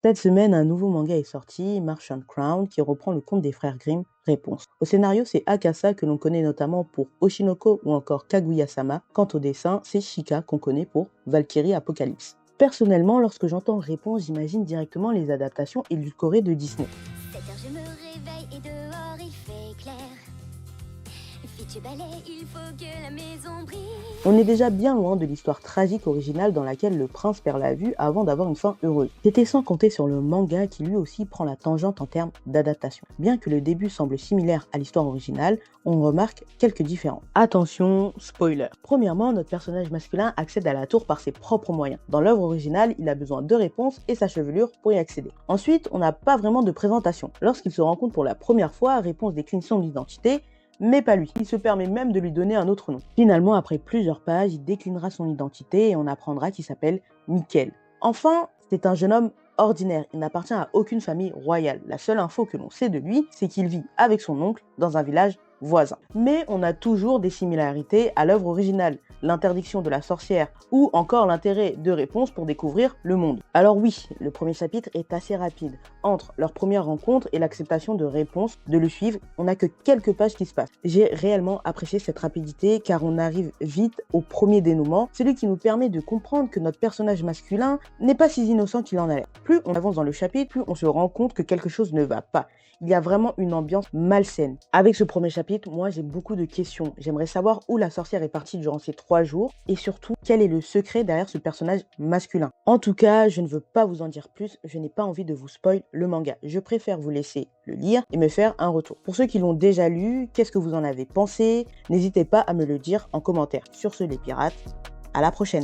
Cette semaine, un nouveau manga est sorti, Martian Crown, qui reprend le conte des frères Grimm, Réponse. Au scénario, c'est Akasa que l'on connaît notamment pour Oshinoko ou encore Kaguya-sama. Quant au dessin, c'est Shika qu'on connaît pour Valkyrie Apocalypse. Personnellement, lorsque j'entends Réponse, j'imagine directement les adaptations édulcorées de Disney. 7 heures, je me réveille et dehors il fait clair. Fais tu balais, il faut que la maison brille. On est déjà bien loin de l'histoire tragique originale dans laquelle le prince perd la vue avant d'avoir une fin heureuse. C'était sans compter sur le manga qui lui aussi prend la tangente en termes d'adaptation. Bien que le début semble similaire à l'histoire originale, on remarque quelques différences. Attention, spoiler. Premièrement, notre personnage masculin accède à la tour par ses propres moyens. Dans l'œuvre originale, il a besoin de réponses et sa chevelure pour y accéder. Ensuite, on n'a pas vraiment de présentation. Lorsqu'il se rencontre pour la première fois, Réponse décline son identité, mais pas lui. Il se permet même de lui donner un autre nom. Finalement, après plusieurs pages, il déclinera son identité et on apprendra qu'il s'appelle Nickel. Enfin, c'est un jeune homme ordinaire. Il n'appartient à aucune famille royale. La seule info que l'on sait de lui, c'est qu'il vit avec son oncle dans un village voisin. Mais on a toujours des similarités à l'œuvre originale, l'interdiction de la sorcière ou encore l'intérêt de Réponse pour découvrir le monde. Alors oui, le premier chapitre est assez rapide. Entre leur première rencontre et l'acceptation de Réponse de le suivre, on n'a que quelques pages qui se passent. J'ai réellement apprécié cette rapidité car on arrive vite au premier dénouement, celui qui nous permet de comprendre que notre personnage masculin n'est pas si innocent qu'il en a l'air. Plus on avance dans le chapitre, plus on se rend compte que quelque chose ne va pas. Il y a vraiment une ambiance malsaine. Avec ce premier chapitre, moi j'ai beaucoup de questions. J'aimerais savoir où la sorcière est partie durant ces 3 jours et surtout quel est le secret derrière ce personnage masculin. En tout cas, je ne veux pas vous en dire plus, je n'ai pas envie de vous spoil le manga. Je préfère vous laisser le lire et me faire un retour. Pour ceux qui l'ont déjà lu, qu'est-ce que vous en avez pensé? N'hésitez pas à me le dire en commentaire. Sur ce les pirates, à la prochaine.